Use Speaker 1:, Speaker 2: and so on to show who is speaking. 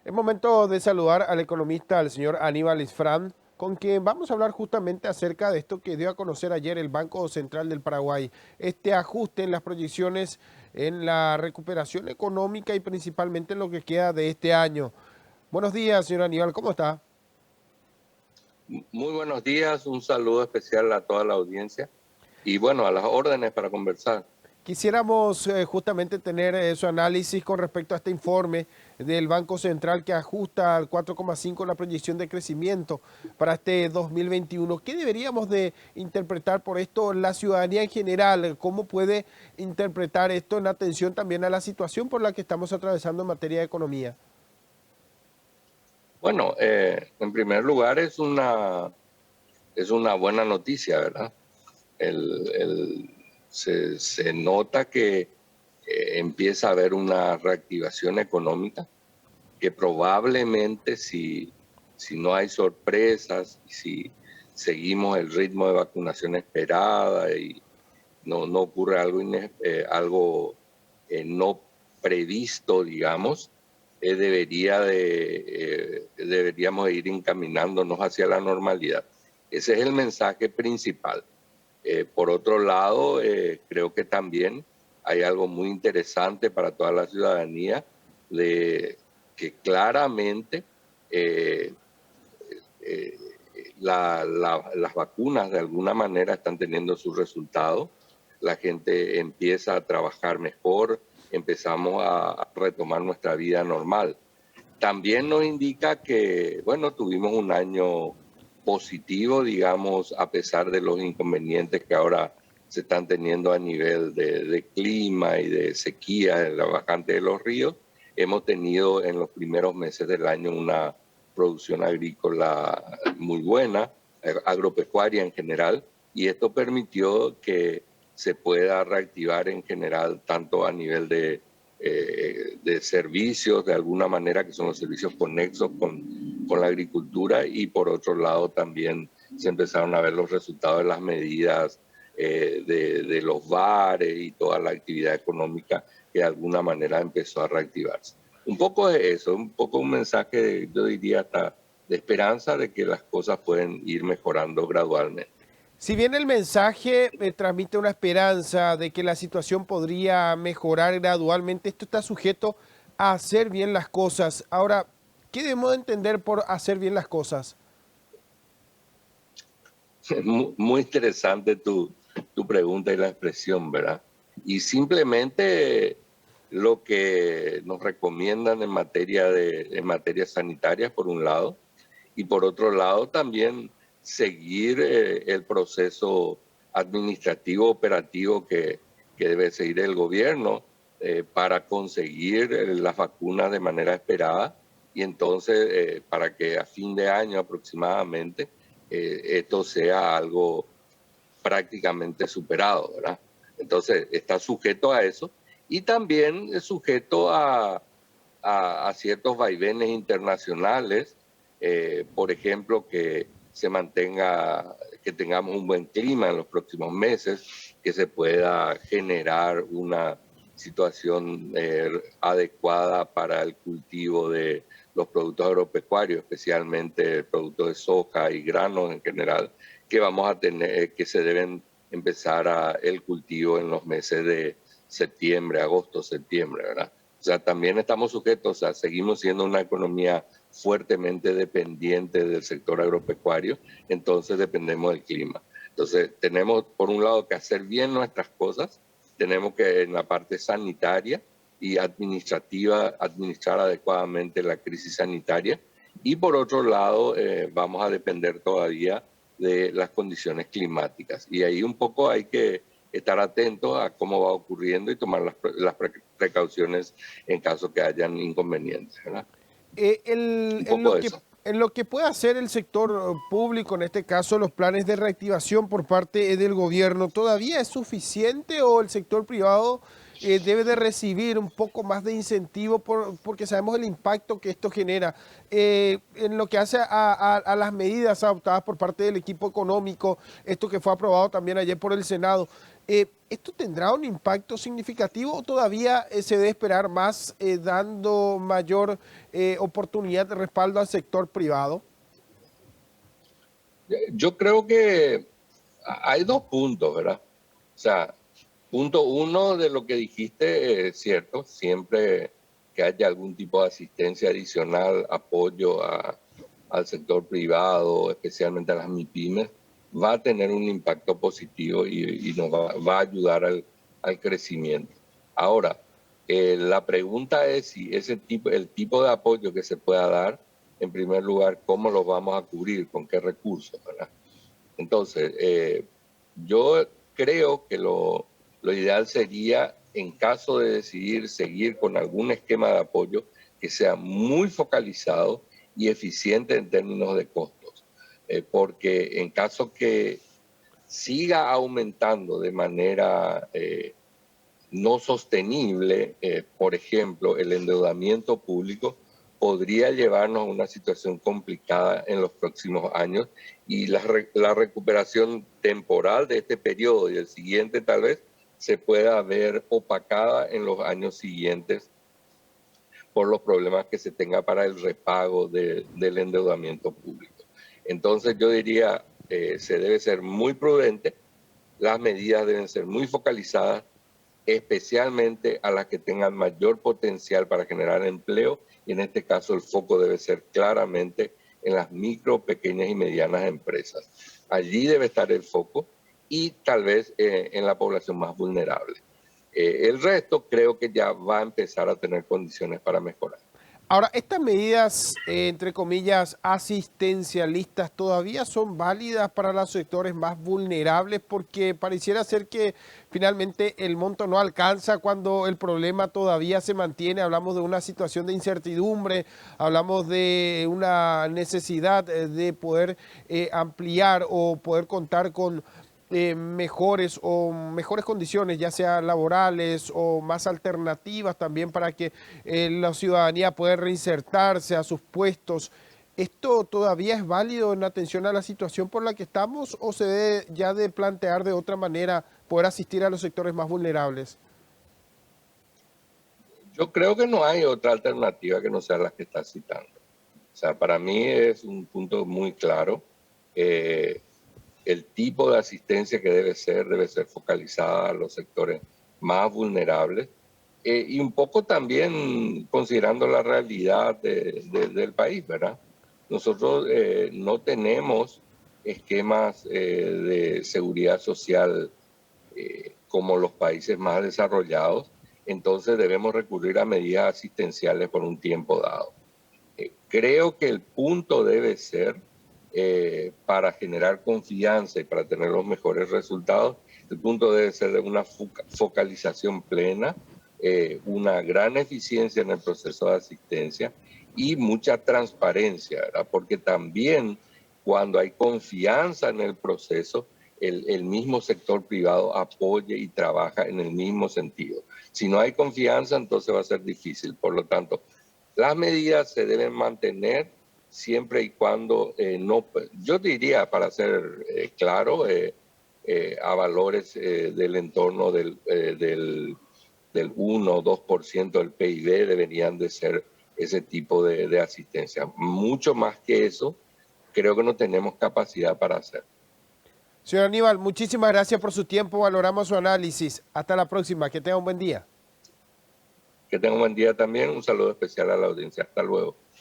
Speaker 1: Es momento de saludar al economista, al señor Aníbal Isfrán, con quien vamos a hablar justamente acerca de esto que dio a conocer ayer el Banco Central del Paraguay, este ajuste en las proyecciones en la recuperación económica y principalmente en lo que queda de este año. Buenos días, señor Aníbal, ¿cómo está?
Speaker 2: Muy buenos días, un saludo especial a toda la audiencia y bueno, a las órdenes para conversar.
Speaker 1: Quisiéramos justamente tener su análisis con respecto a este informe del Banco Central que ajusta al 4,5 la proyección de crecimiento para este 2021. ¿Qué deberíamos de interpretar por esto la ciudadanía en general? ¿Cómo puede interpretar esto en atención también a la situación por la que estamos atravesando en materia de economía?
Speaker 2: Bueno, en primer lugar es una buena noticia, ¿verdad? Se nota que empieza a haber una reactivación económica que probablemente si no hay sorpresas y si seguimos el ritmo de vacunación esperada y no ocurre algo no previsto, digamos, deberíamos ir encaminándonos hacia la normalidad. Ese es el mensaje principal. Por otro lado, creo que también hay algo muy interesante para toda la ciudadanía de que claramente eh, eh, las vacunas de alguna manera están teniendo sus resultados, la gente empieza a trabajar mejor, empezamos a retomar nuestra vida normal. También nos indica que, bueno, tuvimos un año positivo, digamos, a pesar de los inconvenientes que ahora se están teniendo a nivel de clima y de sequía en la bajante de los ríos. Hemos tenido en los primeros meses del año una producción agrícola muy buena, agropecuaria en general, y esto permitió que se pueda reactivar en general tanto a nivel de servicios, de alguna manera, que son los servicios conexos con la agricultura, y por otro lado también se empezaron a ver los resultados de las medidas de los bares y toda la actividad económica que de alguna manera empezó a reactivarse. Un poco de eso, un poco un mensaje, yo diría, hasta de esperanza de que las cosas pueden ir mejorando gradualmente.
Speaker 1: Si bien el mensaje transmite una esperanza de que la situación podría mejorar gradualmente, esto está sujeto a hacer bien las cosas. Ahora, ¿qué debemos de entender por hacer bien las cosas?
Speaker 2: Es muy interesante tu pregunta y la expresión, ¿verdad? Y simplemente lo que nos recomiendan en materia sanitaria, por un lado, y por otro lado también seguir el proceso administrativo operativo que debe seguir el gobierno para conseguir las vacunas de manera esperada y entonces para que a fin de año aproximadamente esto sea algo prácticamente superado, ¿verdad? Entonces está sujeto a eso y también es sujeto a ciertos vaivenes internacionales, por ejemplo, que se mantenga, que tengamos un buen clima en los próximos meses, que se pueda generar una situación adecuada para el cultivo de los productos agropecuarios, especialmente el producto de soja y granos en general, que vamos a tener, que se deben empezar el cultivo en los meses de septiembre, agosto, septiembre, ¿verdad? O sea, también estamos sujetos a, seguimos siendo una economía fuertemente dependiente del sector agropecuario, entonces dependemos del clima. Entonces, tenemos por un lado que hacer bien nuestras cosas, tenemos que en la parte sanitaria y administrativa administrar adecuadamente la crisis sanitaria y por otro lado vamos a depender todavía de las condiciones climáticas y ahí un poco hay que estar atentos a cómo va ocurriendo y tomar las precauciones en caso que hayan inconvenientes, ¿verdad? Un poco de eso.
Speaker 1: En lo que puede hacer el sector público, en este caso los planes de reactivación por parte del gobierno, ¿todavía es suficiente o el sector privado debe de recibir un poco más de incentivo porque sabemos el impacto que esto genera? En lo que hace a las medidas adoptadas por parte del equipo económico, esto que fue aprobado también ayer por el Senado, ¿Esto tendrá un impacto significativo o todavía se debe esperar más dando mayor oportunidad de respaldo al sector privado?
Speaker 2: Yo creo que hay dos puntos, ¿verdad? O sea, punto uno de lo que dijiste es cierto, siempre que haya algún tipo de asistencia adicional, apoyo al sector privado, especialmente a las MIPYMES, va a tener un impacto positivo y nos va a ayudar al crecimiento. Ahora, la pregunta es si el tipo de apoyo que se pueda dar, en primer lugar, ¿cómo lo vamos a cubrir? ¿Con qué recursos? ¿Verdad? Entonces, yo creo que lo ideal sería, en caso de decidir seguir con algún esquema de apoyo, que sea muy focalizado y eficiente en términos de costos. Porque en caso que siga aumentando de manera no sostenible, por ejemplo, el endeudamiento público, podría llevarnos a una situación complicada en los próximos años y la recuperación temporal de este periodo y el siguiente tal vez se pueda ver opacada en los años siguientes por los problemas que se tenga para el repago del endeudamiento público. Entonces yo diría, se debe ser muy prudente, las medidas deben ser muy focalizadas, especialmente a las que tengan mayor potencial para generar empleo, y en este caso el foco debe ser claramente en las micro, pequeñas y medianas empresas. Allí debe estar el foco y tal vez en la población más vulnerable. El resto creo que ya va a empezar a tener condiciones para mejorar.
Speaker 1: Ahora, estas medidas, entre comillas, asistencialistas, ¿todavía son válidas para los sectores más vulnerables? Porque pareciera ser que finalmente el monto no alcanza cuando el problema todavía se mantiene. Hablamos de una situación de incertidumbre, hablamos de una necesidad de poder ampliar o poder contar con mejores condiciones, ya sea laborales o más alternativas también para que la ciudadanía pueda reinsertarse a sus puestos. ¿Esto todavía es válido en atención a la situación por la que estamos o se debe ya de plantear de otra manera poder asistir a los sectores más vulnerables?
Speaker 2: Yo creo que no hay otra alternativa que no sea la que está citando. O sea, para mí es un punto muy claro. El tipo de asistencia que debe ser focalizada a los sectores más vulnerables y un poco también considerando la realidad del país, ¿verdad? Nosotros no tenemos esquemas de seguridad social como los países más desarrollados, entonces debemos recurrir a medidas asistenciales por un tiempo dado. Creo que el punto debe ser para generar confianza y para tener los mejores resultados, el punto debe ser de una focalización plena, una gran eficiencia en el proceso de asistencia y mucha transparencia, ¿verdad? Porque también cuando hay confianza en el proceso, el mismo sector privado apoye y trabaja en el mismo sentido. Si no hay confianza, entonces va a ser difícil. Por lo tanto, las medidas se deben mantener siempre y cuando no, yo diría, para ser claro, a valores del entorno del 1 o 2% del PIB deberían de ser ese tipo de asistencia. Mucho más que eso, creo que no tenemos capacidad para hacer.
Speaker 1: Señor Aníbal, muchísimas gracias por su tiempo, valoramos su análisis. Hasta la próxima, que tenga un buen día.
Speaker 2: Que tenga un buen día también, un saludo especial a la audiencia. Hasta luego.